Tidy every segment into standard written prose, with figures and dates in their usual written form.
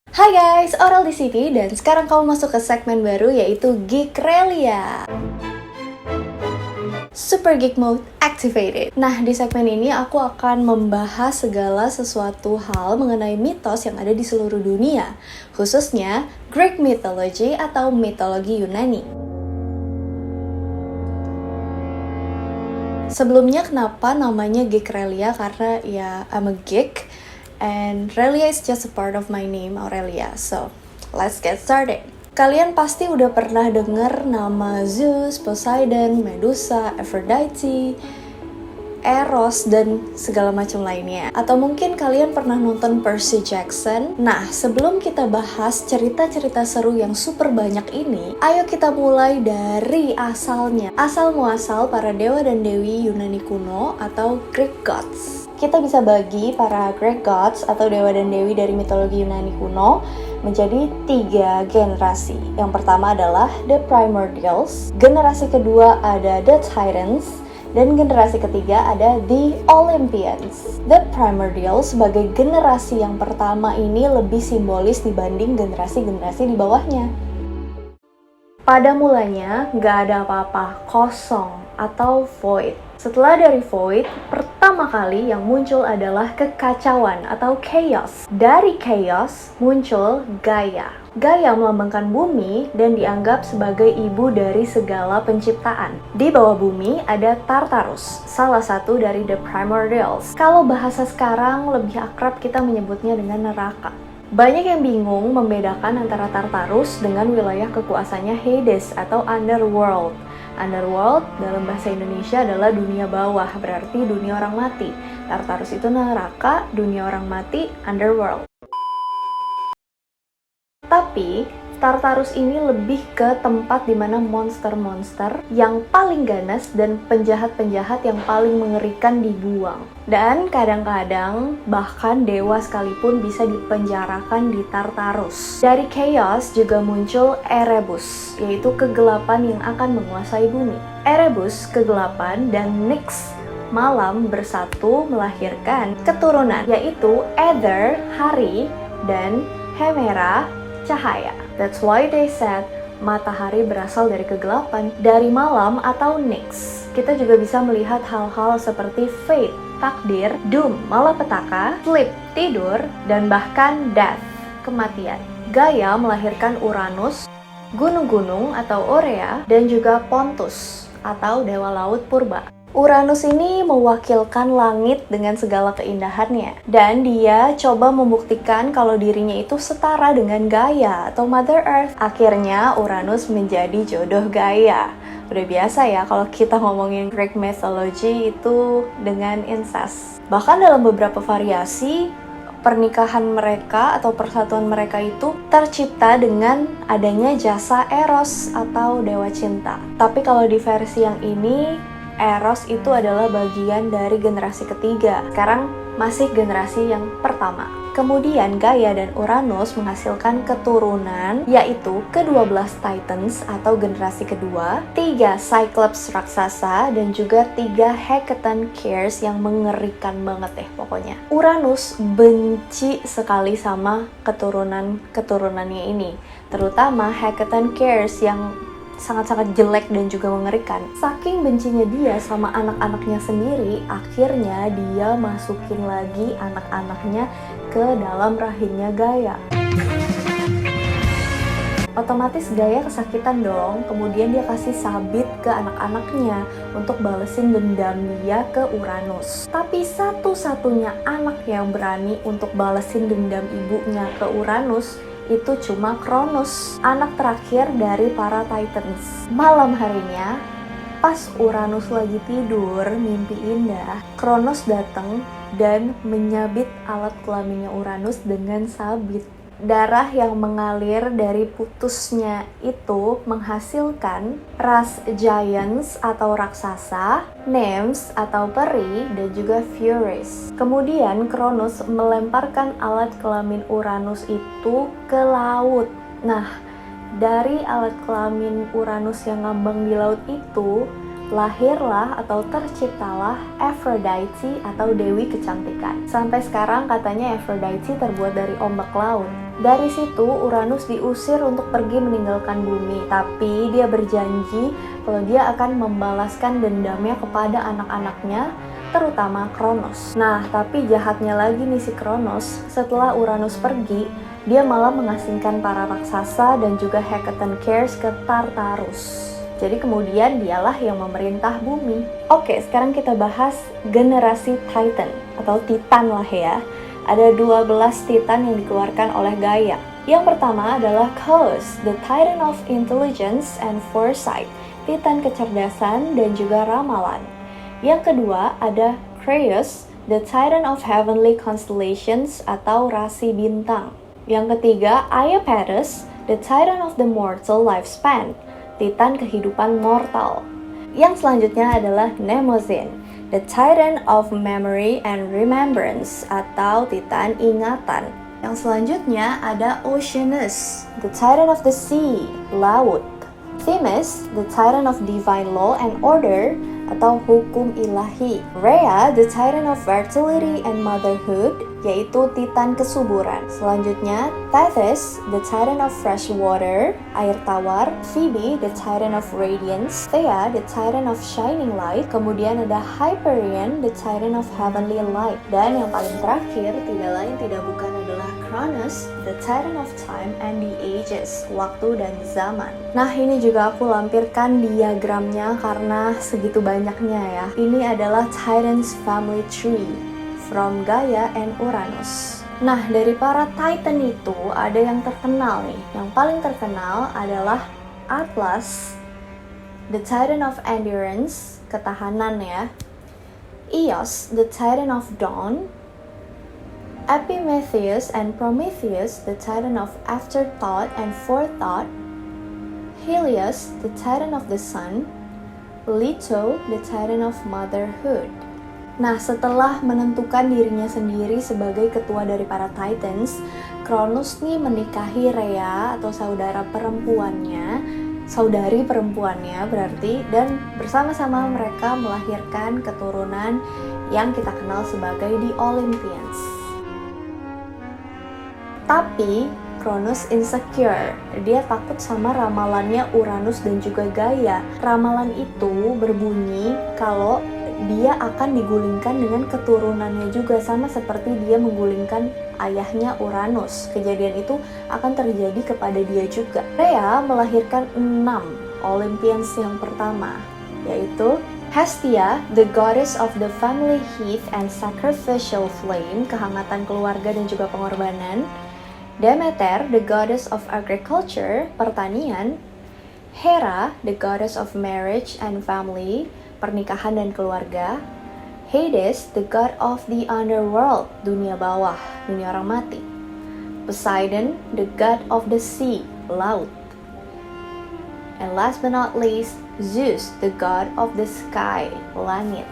Hai guys, Oral di sini dan sekarang kamu masuk ke segmen baru yaitu Geekrelia. Super Geek Mode activated. Nah, di segmen ini aku akan membahas segala sesuatu hal mengenai mitos yang ada di seluruh dunia, khususnya Greek mythology atau mitologi Yunani. Sebelumnya kenapa namanya Geekrelia? Karena ya I'm a geek and Relia is just a part of my name, Aurelia. So, let's get started. Kalian pasti udah pernah denger nama Zeus, Poseidon, Medusa, Aphrodite, Eros, dan segala macam lainnya. Atau mungkin kalian pernah nonton Percy Jackson. Nah, sebelum kita bahas cerita-cerita seru yang super banyak ini, ayo kita mulai dari asalnya. Asal muasal para dewa dan dewi Yunani kuno atau Greek gods. Kita bisa bagi para Greek gods atau dewa dan dewi dari mitologi Yunani kuno menjadi 3 generasi. Yang pertama adalah The Primordials, generasi kedua ada The Titans, dan generasi ketiga ada The Olympians. The Primordials sebagai generasi yang pertama ini lebih simbolis dibanding generasi-generasi di bawahnya. Pada mulanya nggak ada apa-apa, kosong atau void. Setelah dari void, pertama kali yang muncul adalah kekacauan atau chaos. Dari chaos muncul Gaia. Gaia melambangkan bumi dan dianggap sebagai ibu dari segala penciptaan. Di bawah bumi ada Tartarus, salah satu dari The Primordials. Kalau bahasa sekarang lebih akrab kita menyebutnya dengan neraka. Banyak yang bingung membedakan antara Tartarus dengan wilayah kekuasaannya Hades atau Underworld. Underworld dalam bahasa Indonesia adalah dunia bawah, berarti dunia orang mati. Tartarus itu neraka, dunia orang mati, Underworld. Tapi Tartarus ini lebih ke tempat di mana monster-monster yang paling ganas dan penjahat-penjahat yang paling mengerikan dibuang. Dan kadang-kadang bahkan dewa sekalipun bisa dipenjarakan di Tartarus. Dari chaos juga muncul Erebus, yaitu kegelapan yang akan menguasai bumi. Erebus, kegelapan, dan Nyx, malam, bersatu melahirkan keturunan, yaitu Aether, hari, dan Hemera, cahaya. That's why they said matahari berasal dari kegelapan, dari malam atau Nyx. Kita juga bisa melihat hal-hal seperti fate, takdir, doom, malapetaka, sleep, tidur, dan bahkan death, kematian. Gaia melahirkan Uranus, gunung-gunung atau Orea, dan juga Pontus atau dewa laut purba. Uranus ini mewakilkan langit dengan segala keindahannya. Dan dia coba membuktikan kalau dirinya itu setara dengan Gaia atau Mother Earth. Akhirnya Uranus menjadi jodoh Gaia. Udah biasa ya kalau kita ngomongin Greek mythology itu dengan incest. Bahkan dalam beberapa variasi, pernikahan mereka atau persatuan mereka itu tercipta dengan adanya jasa Eros atau dewa cinta. Tapi kalau di versi yang ini, Eros itu adalah bagian dari generasi ketiga. Sekarang masih generasi yang pertama. Kemudian Gaia dan Uranus menghasilkan keturunan, yaitu ke-12 Titans atau generasi kedua, 3 Cyclops raksasa, dan juga 3 Hecatoncheires yang mengerikan banget deh pokoknya. Uranus benci sekali sama keturunannya ini, terutama Hecatoncheires yang sangat-sangat jelek dan juga mengerikan. Saking bencinya dia sama anak-anaknya sendiri, akhirnya dia masukin lagi anak-anaknya ke dalam rahimnya Gaia. Otomatis Gaia kesakitan dong, kemudian dia kasih sabit ke anak-anaknya untuk balesin dendam dia ke Uranus. Tapi satu-satunya anak yang berani untuk balesin dendam ibunya ke Uranus itu cuma Kronos, anak terakhir dari para Titans. Malam harinya, pas Uranus lagi tidur, mimpi indah, Kronos datang dan menyabit alat kelaminnya Uranus dengan sabit. Darah yang mengalir dari putusnya itu menghasilkan ras giants atau raksasa, nymphs atau peri, dan juga furies. Kemudian Kronos melemparkan alat kelamin Uranus itu ke laut. Nah, dari alat kelamin Uranus yang ngambang di laut itu, lahirlah atau terciptalah Aphrodite atau Dewi Kecantikan. Sampai sekarang katanya Aphrodite terbuat dari ombak laut. Dari situ Uranus diusir untuk pergi meninggalkan bumi, tapi dia berjanji kalau dia akan membalaskan dendamnya kepada anak-anaknya, terutama Kronos. Nah, tapi jahatnya lagi nih si Kronos, setelah Uranus pergi, dia malah mengasingkan para raksasa dan juga Hecatoncheires ke Tartarus. Jadi kemudian dialah yang memerintah bumi. Oke, sekarang kita bahas generasi Titan atau Titan lah ya. Ada 12 Titan yang dikeluarkan oleh Gaia. Yang pertama adalah Chaos, the Titan of Intelligence and Foresight, Titan kecerdasan dan juga ramalan. Yang kedua ada Creius, the Titan of Heavenly Constellations atau rasi bintang. Yang ketiga Iapetus, the Titan of the Mortal Lifespan, Titan kehidupan mortal. Yang selanjutnya adalah Mnemosyne, the Titan of Memory and Remembrance atau Titan ingatan. Yang selanjutnya ada Oceanus, the Titan of the Sea, laut. Themis, the Titan of Divine Law and Order atau hukum ilahi. Rhea, the Titan of Fertility and Motherhood, yaitu Titan kesuburan. Selanjutnya, Tethys, the Titan of Fresh Water, air tawar. Phoebe, the Titan of Radiance. Thea, the Titan of Shining Light. Kemudian ada Hyperion, the Titan of Heavenly Light. Dan yang paling terakhir, tidak lain tidak bukan adalah Cronus, the Titan of Time and the Ages, waktu dan zaman. Nah, ini juga aku lampirkan diagramnya karena segitu banyaknya ya. Ini adalah Titan's Family Tree from Gaia and Uranus. Nah, dari para Titan itu ada yang terkenal nih. Yang paling terkenal adalah Atlas, the Titan of Endurance, ketahanan ya. Eos, the Titan of Dawn. Epimetheus and Prometheus, the Titan of Afterthought and Forethought. Helios, the Titan of the Sun. Leto, the Titan of Motherhood. Nah, setelah menentukan dirinya sendiri sebagai ketua dari para Titans, Cronus nih menikahi Rhea atau saudari perempuannya berarti, dan bersama-sama mereka melahirkan keturunan yang kita kenal sebagai The Olympians. Tapi Cronus insecure, dia takut sama ramalannya Uranus dan juga Gaia. Ramalan itu berbunyi kalau dia akan digulingkan dengan keturunannya juga, sama seperti dia menggulingkan ayahnya Uranus. Kejadian itu akan terjadi kepada dia juga. Rhea melahirkan 6 Olympians yang pertama, yaitu Hestia, the goddess of the family heat and sacrificial flame, kehangatan keluarga dan juga pengorbanan. Demeter, the goddess of agriculture, pertanian. Hera, the goddess of marriage and family, pernikahan dan keluarga. Hades, the god of the underworld, dunia bawah, dunia orang mati. Poseidon, the god of the sea, laut. And last but not least, Zeus, the god of the sky, langit.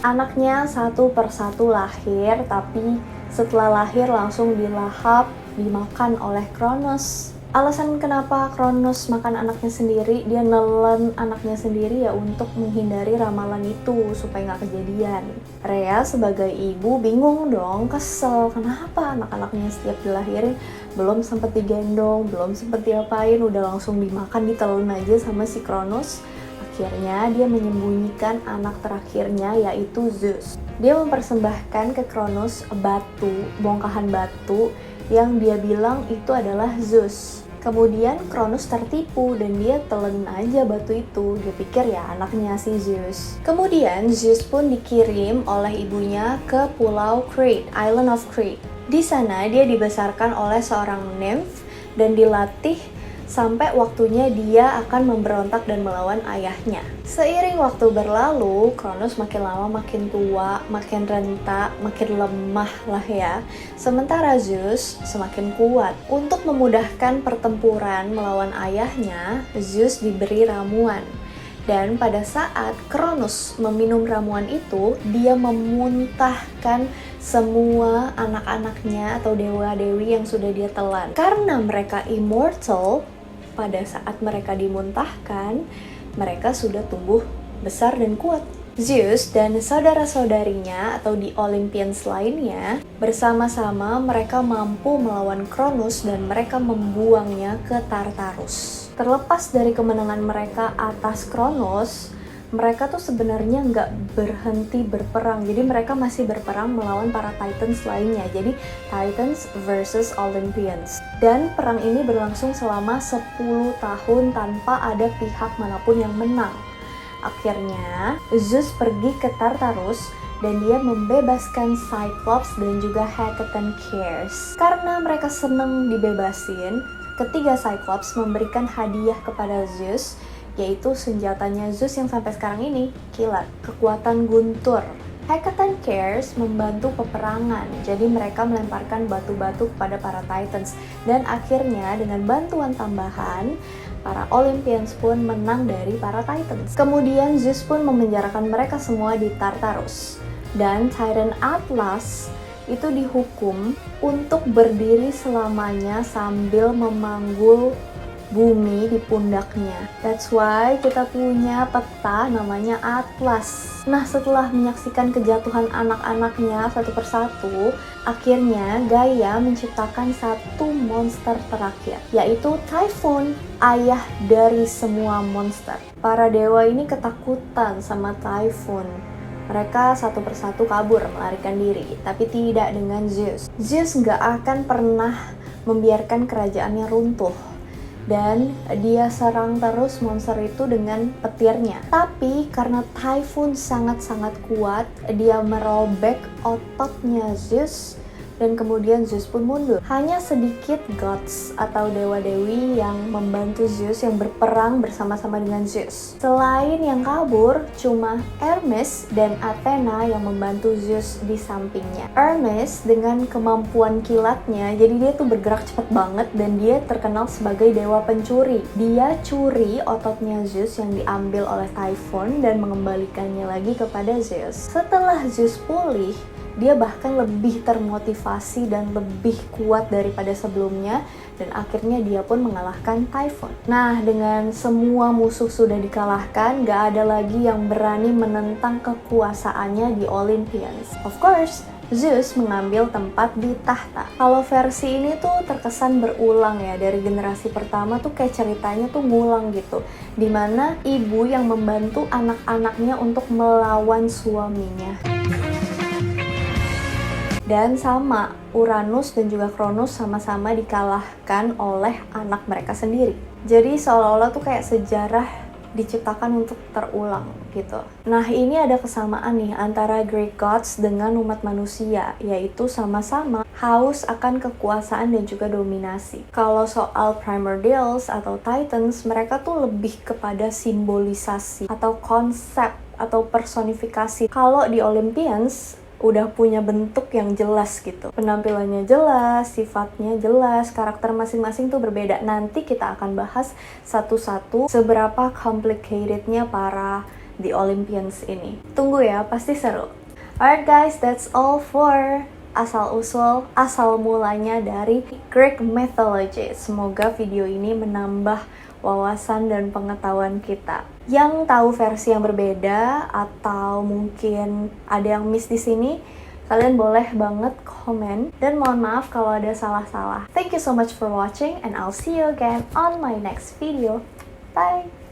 Anaknya satu persatu lahir, tapi setelah lahir langsung dilahap, dimakan oleh Cronus. Alasan kenapa Cronus makan anaknya sendiri, dia nelen anaknya sendiri ya untuk menghindari ramalan itu supaya nggak kejadian. Rhea sebagai ibu bingung dong, kesel, kenapa anak-anaknya setiap dilahirin belum sempet digendong, belum sempet diapain, udah langsung dimakan, ditelan aja sama si Cronus. Akhirnya dia menyembunyikan anak terakhirnya yaitu Zeus. Dia mempersembahkan ke Cronus batu, bongkahan batu yang dia bilang itu adalah Zeus. Kemudian Cronus tertipu dan dia telan aja batu itu. Dia pikir ya anaknya si Zeus. Kemudian Zeus pun dikirim oleh ibunya ke pulau Crete, Island of Crete. Di sana dia dibesarkan oleh seorang nymph dan dilatih sampai waktunya dia akan memberontak dan melawan ayahnya. Seiring waktu berlalu, Cronus makin lama makin tua, makin renta, makin lemah lah ya. Sementara Zeus semakin kuat. Untuk memudahkan pertempuran melawan ayahnya, Zeus diberi ramuan. Dan pada saat Cronus meminum ramuan itu, dia memuntahkan semua anak-anaknya atau dewa-dewi yang sudah dia telan. Karena mereka immortal, pada saat mereka dimuntahkan, mereka sudah tumbuh besar dan kuat. Zeus dan saudara-saudarinya atau the Olympians lainnya bersama-sama mereka mampu melawan Kronos dan mereka membuangnya ke Tartarus. Terlepas dari kemenangan mereka atas Kronos, mereka tuh sebenarnya nggak berhenti berperang. Jadi mereka masih berperang melawan para Titans lainnya. Jadi Titans versus Olympians. Dan perang ini berlangsung selama 10 tahun tanpa ada pihak manapun yang menang. Akhirnya, Zeus pergi ke Tartarus dan dia membebaskan Cyclops dan juga Hecate and Chaos. Karena mereka senang dibebasin, ketiga Cyclops memberikan hadiah kepada Zeus, yaitu senjatanya Zeus yang sampai sekarang ini, kilat, kekuatan guntur. Hecate and Chaos membantu peperangan, jadi mereka melemparkan batu-batu kepada para Titans. Dan akhirnya dengan bantuan tambahan, para Olympians pun menang dari para Titans. Kemudian Zeus pun memenjarakan mereka semua di Tartarus. Dan Titan Atlas itu dihukum untuk berdiri selamanya sambil memanggul bumi di pundaknya. That's why kita punya peta namanya Atlas. Nah, setelah menyaksikan kejatuhan anak-anaknya satu persatu, akhirnya Gaia menciptakan satu monster terakhir, yaitu Typhon, ayah dari semua monster. Para dewa ini ketakutan sama Typhon. Mereka satu persatu kabur melarikan diri, tapi tidak dengan Zeus. Zeus nggak akan pernah membiarkan kerajaannya runtuh. Dan dia serang terus monster itu dengan petirnya. Tapi karena Typhon sangat-sangat kuat, dia merobek ototnya Zeus dan kemudian Zeus pun mundur. Hanya sedikit gods atau dewa-dewi yang membantu Zeus yang berperang bersama-sama dengan Zeus. Selain yang kabur, cuma Hermes dan Athena yang membantu Zeus di sampingnya. Hermes dengan kemampuan kilatnya, jadi dia tuh bergerak cepat banget dan dia terkenal sebagai dewa pencuri. Dia curi ototnya Zeus yang diambil oleh Typhon dan mengembalikannya lagi kepada Zeus. Setelah Zeus pulih, dia bahkan lebih termotivasi dan lebih kuat daripada sebelumnya dan akhirnya dia pun mengalahkan Typhon. Nah, dengan semua musuh sudah dikalahkan, gak ada lagi yang berani menentang kekuasaannya di Olympians. Of course, Zeus mengambil tempat di tahta. Kalau versi ini tuh terkesan berulang ya, dari generasi pertama tuh kayak ceritanya tuh ngulang gitu, dimana ibu yang membantu anak-anaknya untuk melawan suaminya. Dan sama, Uranus dan juga Kronos sama-sama dikalahkan oleh anak mereka sendiri. Jadi seolah-olah tuh kayak sejarah diciptakan untuk terulang gitu. Nah, ini ada kesamaan nih antara Greek gods dengan umat manusia, yaitu sama-sama haus akan kekuasaan dan juga dominasi. Kalau soal primordials atau titans, mereka tuh lebih kepada simbolisasi atau konsep atau personifikasi. Kalau di Olympians udah punya bentuk yang jelas gitu. Penampilannya jelas, sifatnya jelas, karakter masing-masing tuh berbeda. Nanti kita akan bahas satu-satu seberapa complicatednya para The Olympians ini. Tunggu ya, pasti seru. Alright guys, that's all for asal-usul, asal mulanya dari Greek mythology. Semoga video ini menambah wawasan dan pengetahuan kita. Yang tahu versi yang berbeda atau mungkin ada yang miss di sini, kalian boleh banget komen dan mohon maaf kalau ada salah-salah. Thank you so much for watching and I'll see you again on my next video. Bye!